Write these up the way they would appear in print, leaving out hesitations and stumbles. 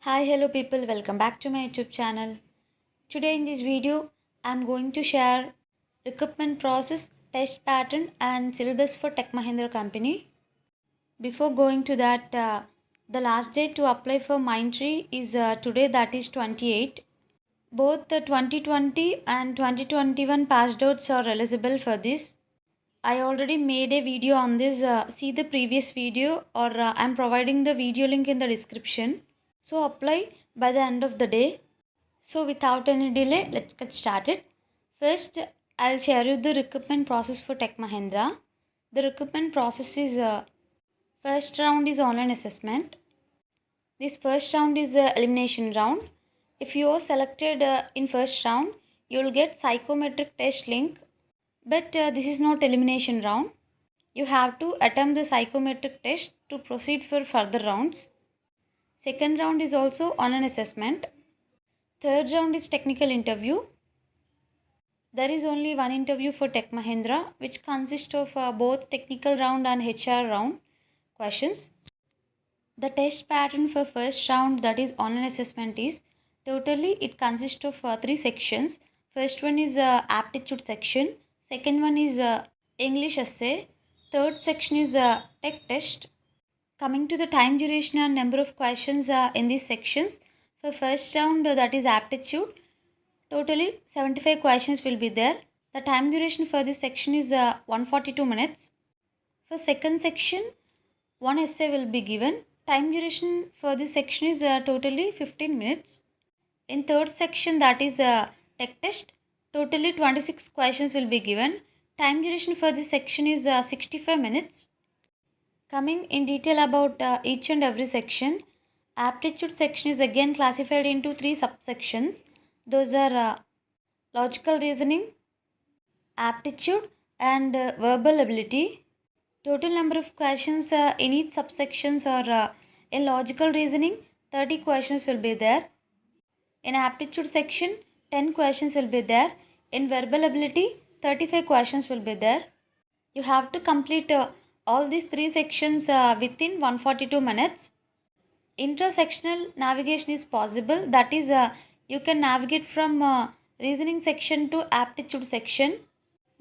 Hi, hello people, welcome back to my YouTube channel. Today in this video, I'm going to share recruitment process, test pattern and syllabus for Tech Mahindra company. Before going to that, the last date to apply for Mindtree is today, that is 28. Both the 2020 and 2021 passed outs are eligible for this. I already made a video on this. See the previous video, or I'm providing the video link in the description. So apply by the end of the day. So without any delay, let's get started. First, I'll share you the recruitment process for Tech Mahindra. The recruitment process is first round is online assessment. This first round is the elimination round. If you are selected in first round, you will get psychometric test link. But this is not elimination round. You have to attempt the psychometric test to proceed for further rounds. Second round is also online assessment. Third round is technical interview. There is only one interview for Tech Mahindra, which consists of both technical round and HR round questions. The test pattern for first round, that is online assessment, is totally it consists of three sections. First one is aptitude section. Second one is English essay. Third section is tech test. Coming to the time duration and number of questions in these sections. For first round, that is aptitude. Totally 75 questions will be there. The time duration for this section is 142 minutes. For second section, one essay will be given. Time duration for this section is totally 15 minutes. In third section, that is tech test, totally 26 questions will be given. Time duration for this section is 65 minutes. Coming in detail about each and every section, aptitude section is again classified into three subsections. Those are logical reasoning, aptitude and verbal ability. Total number of questions in each subsections are in logical reasoning 30 questions will be there. In aptitude section 10 questions will be there. In verbal ability 35 questions will be there. You have to complete all these three sections within 142 minutes. Intersectional navigation is possible, that is you can navigate from reasoning section to aptitude section,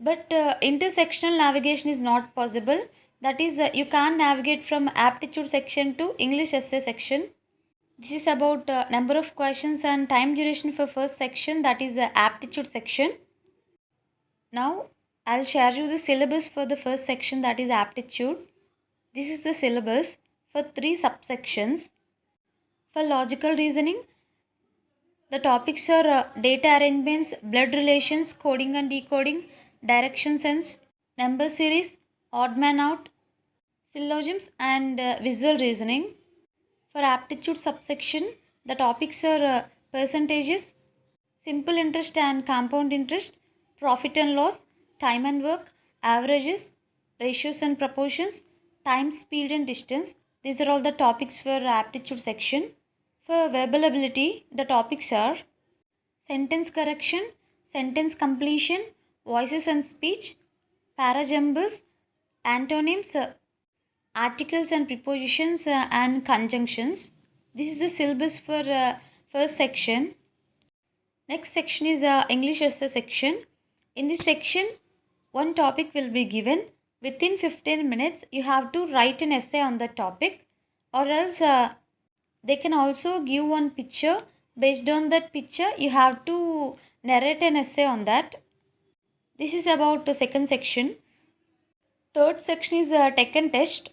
but intersectional navigation is not possible, that is you can't navigate from aptitude section to English essay section. This is about number of questions and time duration for first section, that is aptitude section. Now I'll share you the syllabus for the first section, that is aptitude. This is the syllabus for three subsections. For logical reasoning, the topics are data arrangements, blood relations, coding and decoding, direction sense, number series, odd man out, syllogisms and visual reasoning. For aptitude subsection, the topics are percentages, simple interest and compound interest, profit and loss, time and work, averages, ratios and proportions, time, speed and distance. These are all the topics for aptitude section. For verbal ability, the topics are sentence correction, sentence completion, voices and speech, parajumbles, antonyms, articles and prepositions and conjunctions. This is the syllabus for first section. Next section is English essay section. In this section, one topic will be given. Within 15 minutes, you have to write an essay on the topic, or else they can also give one picture. Based on that picture, you have to narrate an essay on that. This is about the second section. Third section is tech and test.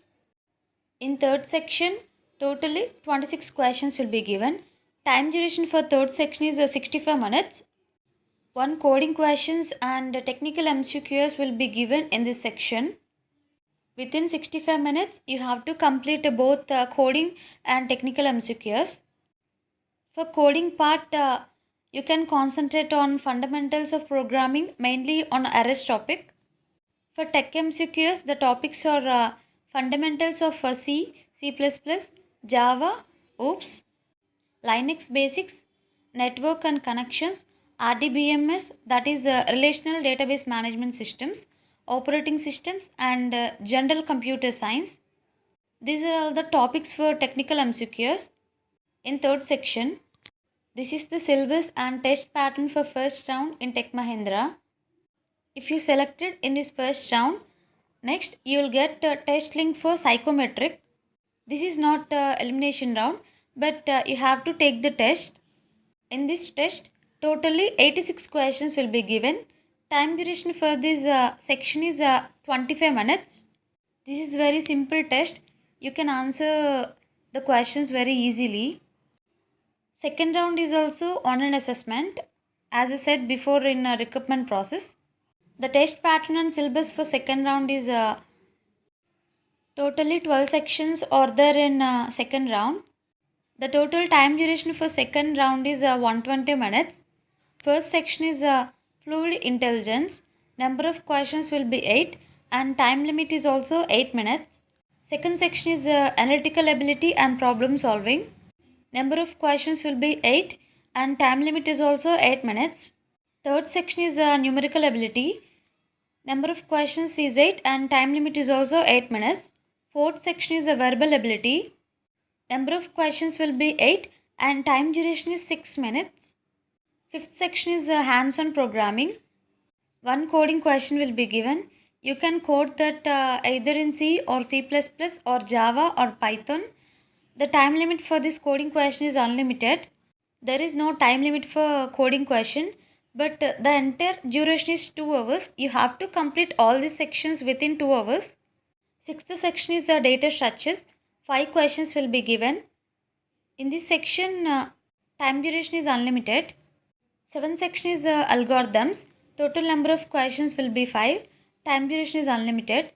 In third section, totally 26 questions will be given. Time duration for third section is 65 minutes. One coding questions and technical MCQs will be given in this section. Within 65 minutes, you have to complete both coding and technical MCQs. For coding part, you can concentrate on fundamentals of programming, mainly on arrays topic. For tech MCQs, the topics are fundamentals of C, C++, Java, OOPS, Linux basics, network and connections, RDBMS, that is relational database management systems, operating systems and general computer science. These are all the topics for technical MCQs. In third section, this is the syllabus and test pattern for first round in Tech Mahindra. If you selected in this first round, next you will get a test link for psychometric. This is not elimination round, but you have to take the test. In this test, totally 86 questions will be given. Time duration for this section is 25 minutes. This is very simple test. You can answer the questions very easily. Second round is also online assessment. As I said before in a recruitment process, the test pattern and syllabus for second round is totally 12 sections are there in second round. The total time duration for second round is 120 minutes. First section is fluid intelligence. Number of questions will be 8 and time limit is also 8 minutes. Second section is analytical ability and problem solving. Number of questions will be 8 and time limit is also 8 minutes. Third section is numerical ability. Number of questions is 8 and time limit is also 8 minutes. Fourth section is verbal ability. Number of questions will be 8 and time duration is 6 minutes. Fifth section is hands-on programming. One coding question will be given. You can code that either in C or C++ or Java or Python. The time limit for this coding question is unlimited. There is no time limit for coding question, but the entire duration is 2 hours. You have to complete all these sections within 2 hours. Sixth section is data structures. 5 questions will be given. In this section, time duration is unlimited. Seventh section is algorithms. Total number of questions will be 5. Time duration is unlimited.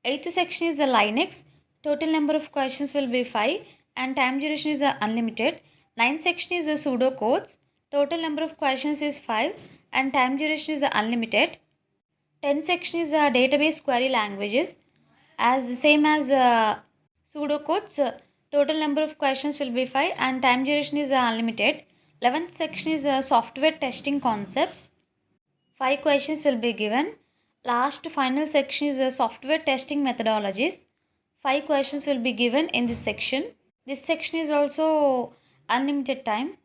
Eighth section is Linux. Total number of questions will be 5 and time duration is unlimited. Ninth section is pseudocodes. Total number of questions is 5 and time duration is unlimited. 10th section is database query languages. As same as pseudocodes, total number of questions will be 5 and time duration is unlimited. 11th section is software testing concepts. 5 questions will be given. Last final section is software testing methodologies. 5 questions will be given in this section. This section is also unlimited time.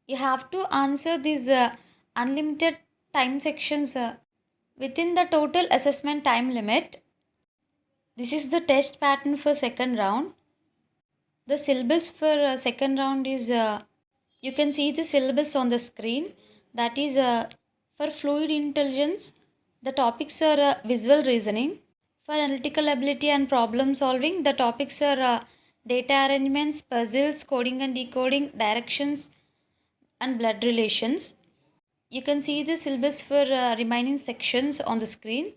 You have to answer these unlimited time sections within the total assessment time limit. This is the test pattern for second round. The syllabus for second round is you can see the syllabus on the screen. That is for fluid intelligence, the topics are visual reasoning. For analytical ability and problem solving, the topics are data arrangements, puzzles, coding and decoding, directions, and blood relations. You can see the syllabus for remaining sections on the screen.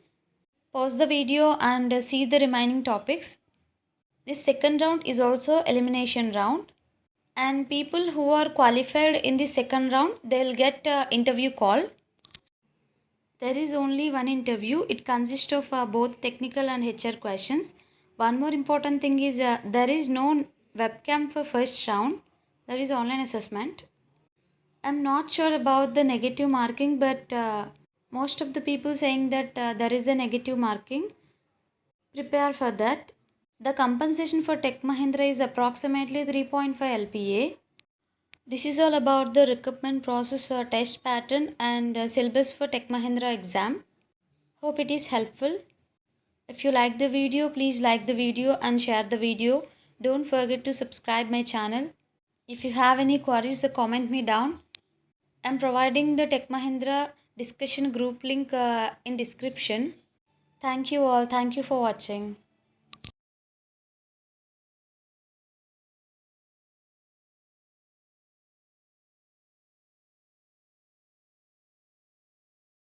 Pause the video and see the remaining topics. This second round is also elimination round. And people who are qualified in the second round, they'll get interview call. There is only one interview. It consists of both technical and HR questions. One more important thing is there is no webcam for first round. There is online assessment. I'm not sure about the negative marking, but most of the people saying that there is a negative marking. Prepare for that. The compensation for Tech Mahindra is approximately 3.5 LPA. This is all about the recruitment process, test pattern and syllabus for Tech Mahindra exam. Hope it is helpful. If you like the video, please like the video and share the video. Don't forget to subscribe my channel. If you have any queries, comment me down. I'm providing the Tech Mahindra discussion group link in description. Thank you all. Thank you for watching.